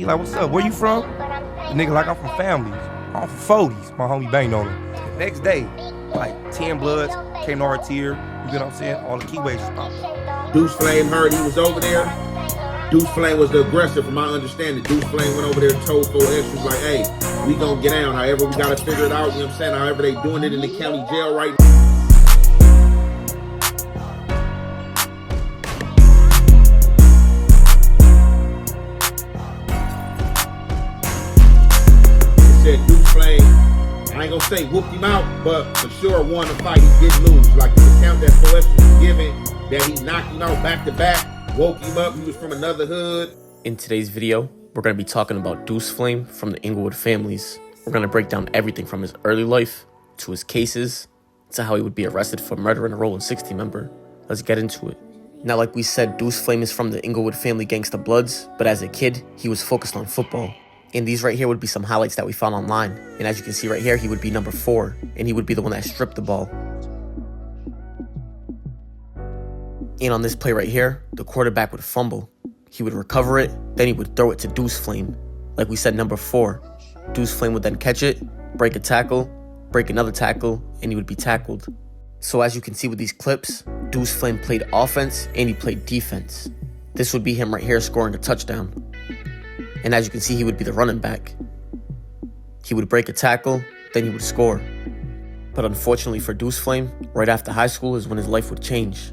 He like, what's up? Where you from? The nigga like, I'm from Families. I'm from 40s. My homie banged on him. The next day, like 10 bloods came to our tier. You know what I'm saying? All the keyways just popped up. Deuce Flame heard he was over there. Deuce Flame was the aggressor, from my understanding. Deuce Flame went over there and told 4 extras, like, hey, we gonna get down. However, we gotta figure it out, you know what I'm saying? However, they doing it in the county jail right now. Said Deuce Flame, I ain't gonna say whooped him out, but for sure won the fight. He didn't lose. Like the account that 4 extras was given, that he knocked him out back to back, woke him up, he was from another hood. In today's video, we're going to be talking about Deuce Flame from the Inglewood families. We're going to break down everything from his early life, to his cases, to how he would be arrested for murdering a Rollin 60 member. Let's get into it. Now, like we said, Deuce Flame is from the Inglewood family gangsta bloods, but as a kid, he was focused on football. And these right here would be some highlights that we found online. And as you can see right here, he would be number 4, and he would be the one that stripped the ball. And on this play right here, the quarterback would fumble. He would recover it, then he would throw it to Deuce Flame. Like we said, number 4. Deuce Flame would then catch it, break a tackle, break another tackle, and he would be tackled. So as you can see with these clips, Deuce Flame played offense and he played defense. This would be him right here scoring a touchdown. And as you can see, he would be the running back. He would break a tackle, then he would score. But unfortunately for Deuce Flame, right after high school is when his life would change,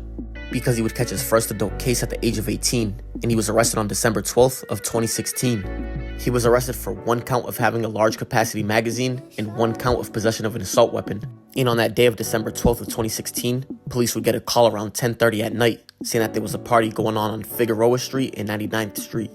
because he would catch his first adult case at the age of 18, and he was arrested on December 12th of 2016. He was arrested for 1 count of having a large capacity magazine and 1 count of possession of an assault weapon. And on that day of December 12th of 2016, police would get a call around 10:30 at night saying that there was a party going on Figueroa Street and 99th Street.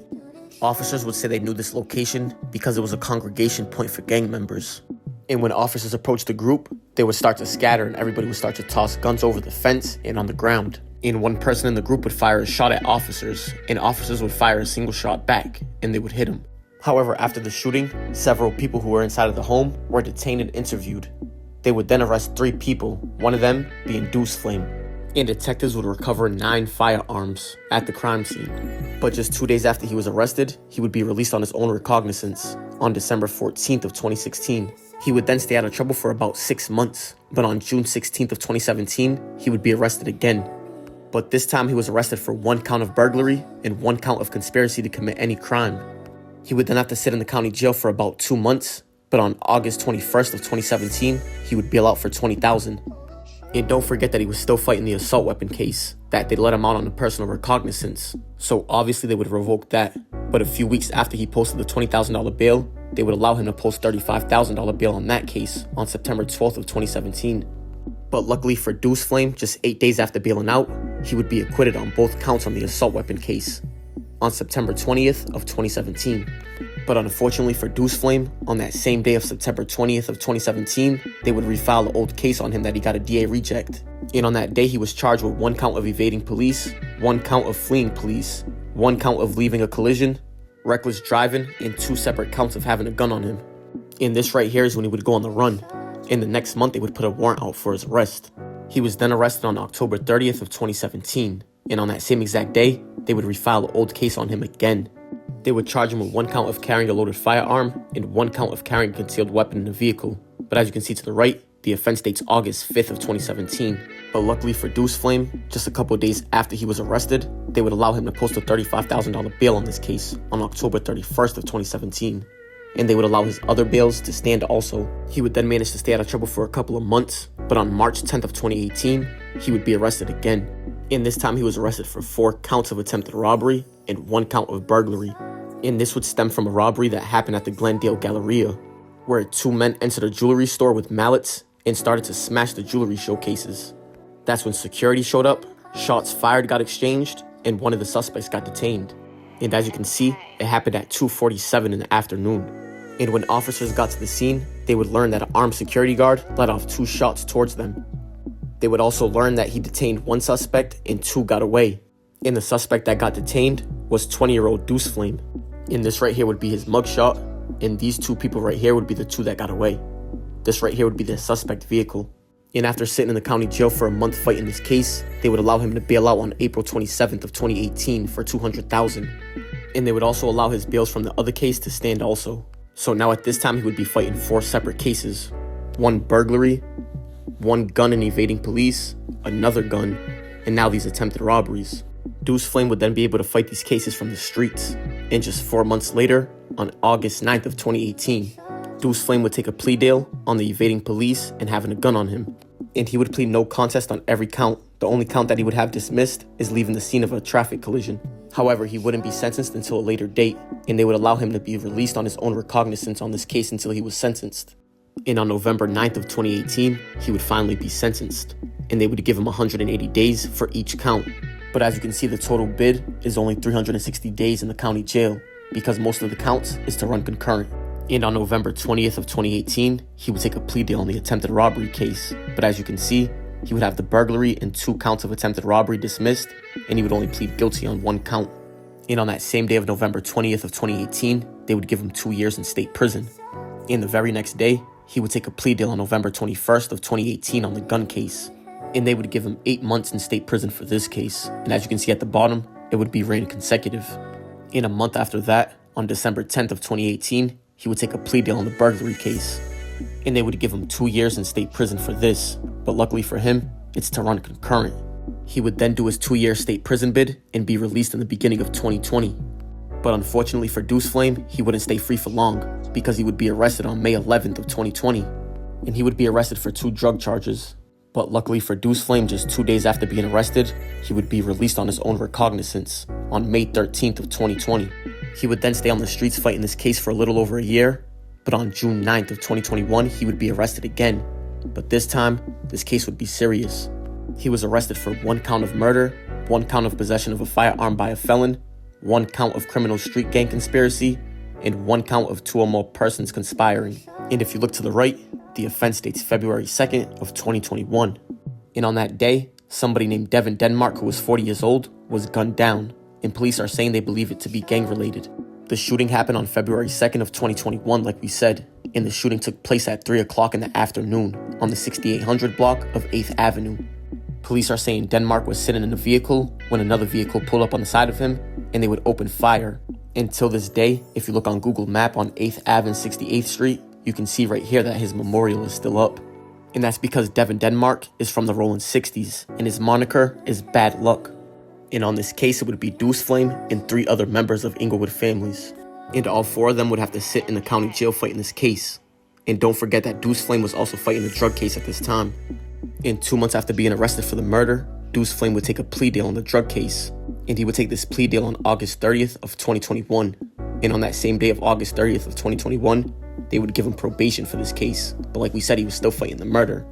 Officers would say they knew this location because it was a congregation point for gang members. And when officers approached the group, they would start to scatter and everybody would start to toss guns over the fence and on the ground. And one person in the group would fire a shot at officers, and officers would fire a single shot back, and they would hit him. However, after the shooting, several people who were inside of the home were detained and interviewed. They would then arrest 3 people, one of them being Deuce Flame. And detectives would recover 9 firearms at the crime scene. But just 2 days after he was arrested, he would be released on his own recognizance on December 14th of 2016. He would then stay out of trouble for about 6 months, but on June 16th of 2017, he would be arrested again. But this time he was arrested for 1 count of burglary and 1 count of conspiracy to commit any crime. He would then have to sit in the county jail for about 2 months, but on August 21st of 2017, he would bail out for $20,000. And don't forget that he was still fighting the assault weapon case, that they let him out on a personal recognizance. So obviously they would revoke that. But a few weeks after he posted the $20,000 bail, they would allow him to post $35,000 bail on that case on September 12th of 2017. But luckily for Deuce Flame, just 8 days after bailing out, he would be acquitted on both counts on the assault weapon case on September 20th of 2017. But unfortunately for Deuce Flame, on that same day of September 20th of 2017, they would refile the old case on him that he got a DA reject. And on that day, he was charged with 1 count of evading police, 1 count of fleeing police, 1 count of leaving a collision, reckless driving, and 2 separate counts of having a gun on him. And this right here is when he would go on the run. And the next month, they would put a warrant out for his arrest. He was then arrested on October 30th of 2017. And on that same exact day, they would refile the old case on him again. They would charge him with 1 count of carrying a loaded firearm and 1 count of carrying a concealed weapon in a vehicle. But as you can see to the right, the offense dates August 5th of 2017. But luckily for Deuce Flame, just a couple days after he was arrested, they would allow him to post a $35,000 bail on this case on October 31st of 2017. And they would allow his other bails to stand also. He would then manage to stay out of trouble for a couple of months, but on March 10th of 2018, he would be arrested again. And this time he was arrested for 4 counts of attempted robbery and 1 count of burglary. And this would stem from a robbery that happened at the Glendale Galleria, where 2 men entered a jewelry store with mallets and started to smash the jewelry showcases. That's when security showed up, shots fired got exchanged, and one of the suspects got detained. And as you can see, it happened at 2:47 in the afternoon. And when officers got to the scene, they would learn that an armed security guard let off 2 shots towards them. They would also learn that he detained 1 suspect and 2 got away. And the suspect that got detained was 20-year-old Deuce Flame. And this right here would be his mugshot, and these 2 people right here would be the 2 that got away. This right here would be the suspect vehicle. And after sitting in the county jail for a month fighting this case, they would allow him to bail out on April 27th of 2018 for $200,000. And they would also allow his bails from the other case to stand also. So now at this time, he would be fighting 4 separate cases. 1 burglary, 1 gun and evading police, another gun, and now these attempted robberies. Deuce Flame would then be able to fight these cases from the streets. And just 4 months later, on August 9th of 2018, Deuce Flame would take a plea deal on the evading police and having a gun on him. And he would plead no contest on every count. The only count that he would have dismissed is leaving the scene of a traffic collision. However, he wouldn't be sentenced until a later date, and they would allow him to be released on his own recognizance on this case until he was sentenced. And on November 9th of 2018, he would finally be sentenced, and they would give him 180 days for each count. But as you can see, the total bid is only 360 days in the county jail, because most of the counts is to run concurrent. And on November 20th of 2018, he would take a plea deal on the attempted robbery case. But as you can see, he would have the burglary and 2 counts of attempted robbery dismissed, and he would only plead guilty on 1 count. And on that same day of November 20th of 2018, they would give him 2 years in state prison. And the very next day, he would take a plea deal on November 21st of 2018 on the gun case. And they would give him 8 months in state prison for this case. And as you can see at the bottom, it would be ran consecutive. In a month after that, on December 10th of 2018, he would take a plea deal on the burglary case. And they would give him 2 years in state prison for this. But luckily for him, it's to run concurrent. He would then do his 2-year state prison bid and be released in the beginning of 2020. But unfortunately for Deuce Flame, he wouldn't stay free for long because he would be arrested on May 11th of 2020. And he would be arrested for 2 drug charges. But luckily for Deuce Flame, just 2 days after being arrested, he would be released on his own recognizance on May 13th of 2020. He would then stay on the streets fighting this case for a little over a year, but on June 9th of 2021, he would be arrested again. But this time, this case would be serious. He was arrested for 1 count of murder, 1 count of possession of a firearm by a felon, 1 count of criminal street gang conspiracy, and 1 count of 2 or more persons conspiring. And if you look to the right, the offense dates February 2nd of 2021. And on that day, somebody named Devin Denmark, who was 40 years old, was gunned down, and police are saying they believe it to be gang-related. The shooting happened on February 2nd of 2021, like we said, and the shooting took place at 3 o'clock in the afternoon on the 6800 block of 8th Avenue. Police are saying Denmark was sitting in a vehicle when another vehicle pulled up on the side of him, and they would open fire. Until this day, if you look on Google Map on 8th Ave and 68th Street, you can see right here that his memorial is still up. And that's because Devin Denmark is from the Rollin 60s, and his moniker is Bad Luck. And on this case, it would be Deuce Flame and 3 other members of Inglewood families. And all 4 of them would have to sit in the county jail fighting this case. And don't forget that Deuce Flame was also fighting the drug case at this time. And 2 months after being arrested for the murder, Deuce Flame would take a plea deal on the drug case. And he would take this plea deal on August 30th of 2021. And on that same day of August 30th of 2021, they would give him probation for this case. But like we said, he was still fighting the murder.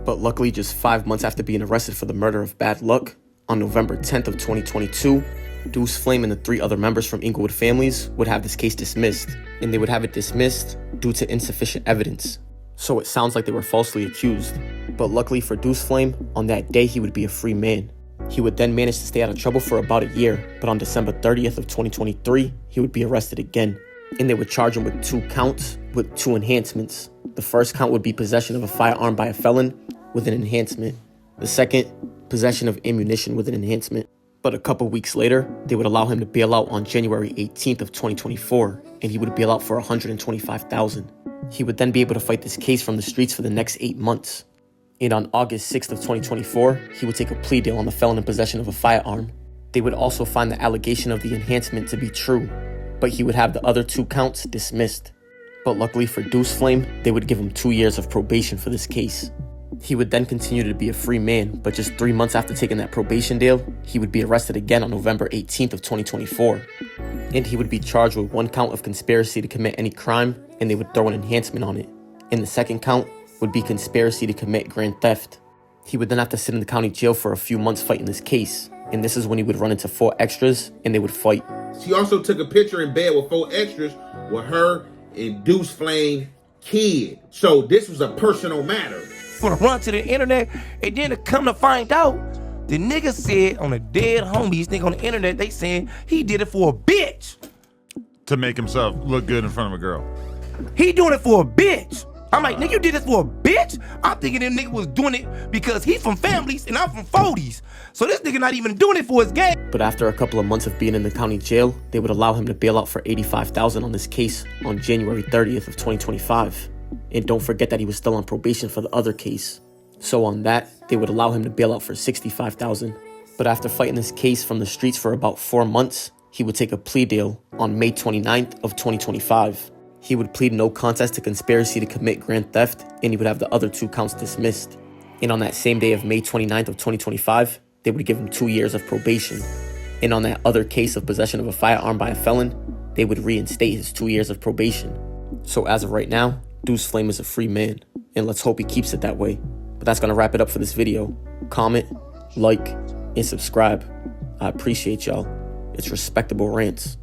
But luckily, just 5 months after being arrested for the murder of Bad Luck, on November 10th of 2022, Deuce Flame and the 3 other members from Inglewood families would have this case dismissed. And they would have it dismissed due to insufficient evidence. So it sounds like they were falsely accused. But luckily for Deuce Flame, on that day he would be a free man. He would then manage to stay out of trouble for about a year, but on December 30th of 2023, he would be arrested again. And they would charge him with 2 counts with 2 enhancements. The first count would be possession of a firearm by a felon with an enhancement. The second, possession of ammunition with an enhancement. But a couple weeks later, they would allow him to bail out on January 18th of 2024, and he would bail out for $125,000. He would then be able to fight this case from the streets for the next 8 months. And on August 6th of 2024, he would take a plea deal on the felon in possession of a firearm. They would also find the allegation of the enhancement to be true, but he would have the other 2 counts dismissed. But luckily for Deuce Flame, they would give him 2 years of probation for this case. He would then continue to be a free man, but just 3 months after taking that probation deal, he would be arrested again on November 18th of 2024. And he would be charged with 1 count of conspiracy to commit any crime, and they would throw an enhancement on it. And the second count would be conspiracy to commit grand theft. He would then have to sit in the county jail for a few months fighting this case, and this is when he would run into 4 extras, and they would fight. She also took a picture in bed with 4 extras with her and Deuce Flame kid. So this was a personal matter. For the run to the internet, and then to come to find out, the nigga said on the dead homies nigga on the internet, they saying he did it for a bitch. To make himself look good in front of a girl. He doing it for a bitch. I'm like, nigga, you did this for a bitch? I'm thinking that nigga was doing it because he's from families and I'm from 40s. So this nigga not even doing it for his gang. But after a couple of months of being in the county jail, they would allow him to bail out for $85,000 on this case on January 30th of 2025. And don't forget that he was still on probation for the other case. So on that, they would allow him to bail out for $65,000. But after fighting this case from the streets for about 4 months, he would take a plea deal on May 29th of 2025. He would plead no contest to conspiracy to commit grand theft, and he would have the other 2 counts dismissed. And on that same day of May 29th of 2025, they would give him 2 years of probation. And on that other case of possession of a firearm by a felon, they would reinstate his 2 years of probation. So as of right now, Deuce Flame is a free man, and let's hope he keeps it that way. But that's gonna wrap it up for this video. Comment, like, and subscribe. I appreciate y'all. It's Respectable Rants.